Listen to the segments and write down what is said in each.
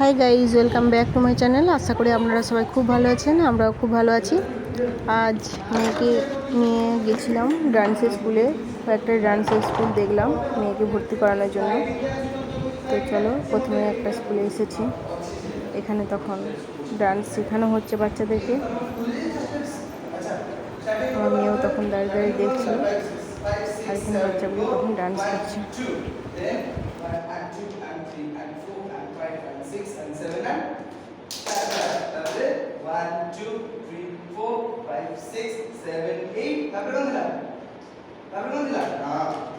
High guys, welcome back to my channel. আশা করি আপনারা সবাই খুব ভালো আছেন, আমরাও খুব ভালো আছি। আজ মেয়েকে নিয়ে গেছিলাম ডান্সের স্কুলে। কয়েকটা ডান্সের স্কুল দেখলাম মেয়েকে ভর্তি করানোর জন্য। তো চলো, প্রথমে একটা স্কুলে এসেছি। এখানে তখন ডান্স শেখানো হচ্ছে বাচ্চাদেরকে। আমার মেয়েও তখন দাঁড়িয়ে দাঁড়িয়ে দেখছিল, আর এখানে বাচ্চাগুলো তখন ডান্স করছে। 1 2 3 4 5 6 7 8 তারপরে কোন দিলা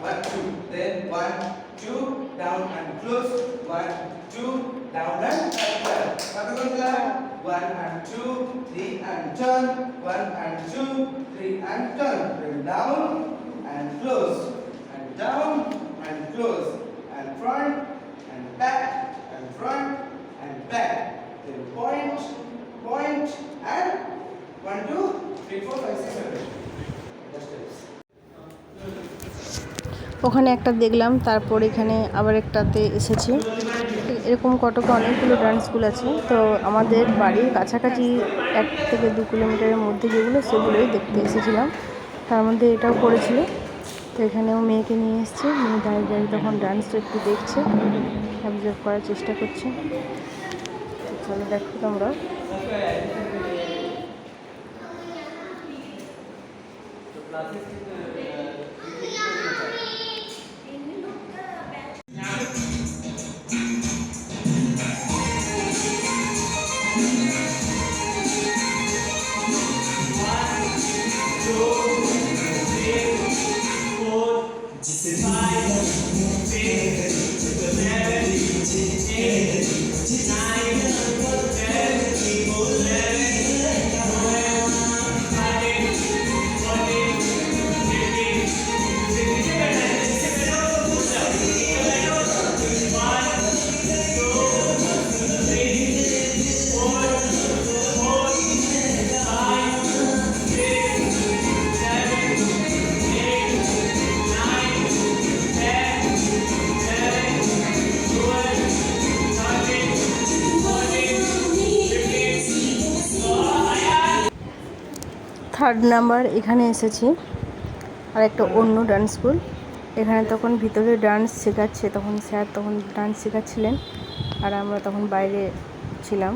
1 2 then 1 2 down and close 1 2 down and তারপরে কোন দিলা 1 and 2 3 and turn 1 and 2 3 and turn then down and close and down and close and front and back and front and back then point and 1 2 3 4 5 6 7 ওখানে একটা দেখলাম, তারপর এখানে আবার একটাতে এসেছি। এরকম কটকে অনেকগুলো ডান্স স্কুল আছে। তো আমাদের বাড়ির কাছাকাছি 1 থেকে 2 কিলোমিটারের মধ্যে যেগুলো, সেগুলোই দেখতে এসেছিলাম। তার মধ্যে এটাও পড়েছিল। তো এখানেও মেয়েকে নিয়ে এসেছি। মেয়ে দাঁড়িয়ে দাঁড়িয়ে তখন ডান্সটা একটু দেখছে, অবজার্ভ করার চেষ্টা করছে। চলো দেখো তোমরা। থার্ড নাম্বার এখানে এসেছি, আর একটা অন্য ডান্স স্কুল। এখানে তখন ভিতরে ডান্স শেখাচ্ছে, তখন স্যার তখন ডান্স শেখাচ্ছিলেন, আর আমরা তখন বাইরে ছিলাম।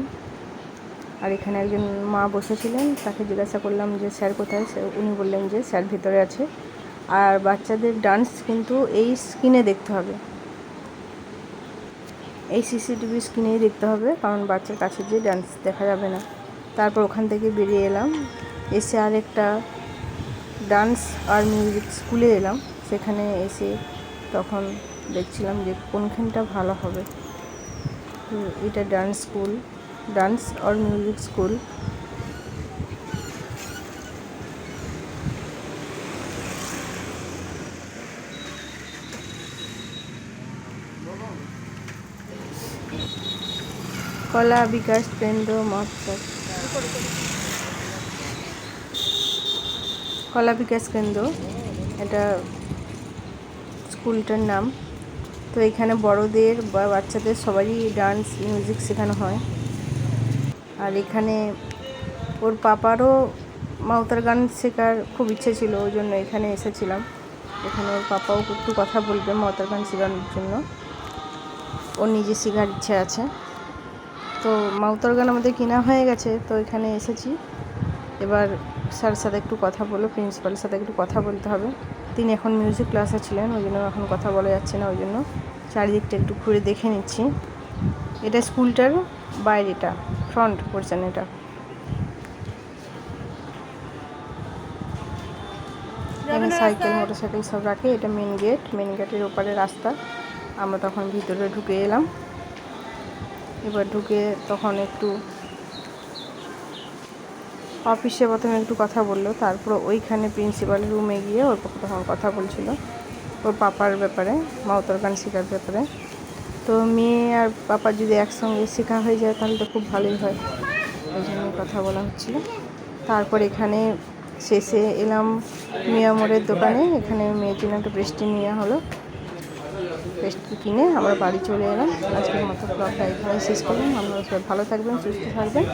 আর এখানে একজন মা বসেছিলেন, তাকে জিজ্ঞাসা করলাম যে স্যার কোথায়। উনি বললেন যে স্যার ভিতরে আছে। আর বাচ্চাদের ডান্স কিন্তু এই স্ক্রিনে দেখতে হবে, এই সিসিটিভি স্ক্রিনেই দেখতে হবে, কারণ বাচ্চার কাছে যে ডান্স দেখা যাবে না। তারপর ওখান থেকে বেরিয়ে এলাম, এসে আর একটা ডান্স আর মিউজিক স্কুলে এলাম। সেখানে এসে তখন দেখছিলাম যে কোনখানটা ভালো হবে। এটা ডান্স স্কুল, ডান্স আর মিউজিক স্কুল। কলা বিকাশ কেন্দ্র মহোৎসব, কলা বিকাশ কেন্দ্র এটা স্কুলটার নাম। তো এখানে বড়দের বা বাচ্চাদের সবারই ডান্স মিউজিক শেখানো হয়। আর এখানে ওর পাপারও মাউতার গান শেখার খুব ইচ্ছে ছিল, ওই জন্য এখানে এসেছিলাম। এখানে ওর পাপাও একটু কথা বলবে মাউতার গান শেখানোর জন্য, ওর নিজে শেখার ইচ্ছে আছে। তো মাউতার গান আমাদের কেনা হয়ে গেছে, তো এখানে এসেছি। এবার স্যারের সাথে একটু কথা বলবো, প্রিন্সিপালের সাথে একটু কথা বলতে হবে। তিনি এখন মিউজিক ক্লাসে ছিলেন, ওই জন্য এখন কথা বলা যাচ্ছে না, ওই জন্য চারিদিকটা একটু ঘুরে দেখে নিচ্ছি। এটা স্কুলটার বাইরেটা, ফ্রন্ট পোর্শন এটা। এখানে সাইকেল মোটরসাইকেল সব রাখে। এটা মেন গেট, মেন গেটের ওপারে রাস্তা। আমরা তখন ভিতরে ঢুকে এলাম। এবার ঢুকে তখন একটু অফিসে প্রথমে একটু কথা বললো, তারপর ওইখানে প্রিন্সিপালের রুমে গিয়ে ওর তখন কথা বলছিল ওর পাপার ব্যাপারে, মাউতার গান শেখার ব্যাপারে। তো মেয়ে আর পাপার যদি একসঙ্গে শেখা হয়ে যায় তাহলে তো খুব ভালোই হয়, ওই জন্য কথা বলা হচ্ছিল। তারপর এখানে শেষে এলাম মিয়া মোড়ের দোকানে। এখানে মেয়ের জন্য একটা ব্রেস্টি নেওয়া হলো। পেস্ট্রি কিনে আমরা বাড়ি চলে এলাম। আজকের মতো ব্লগটা এখানে শেষ করলাম। আপনারা সবাই ভালো থাকবেন, সুস্থ থাকবেন।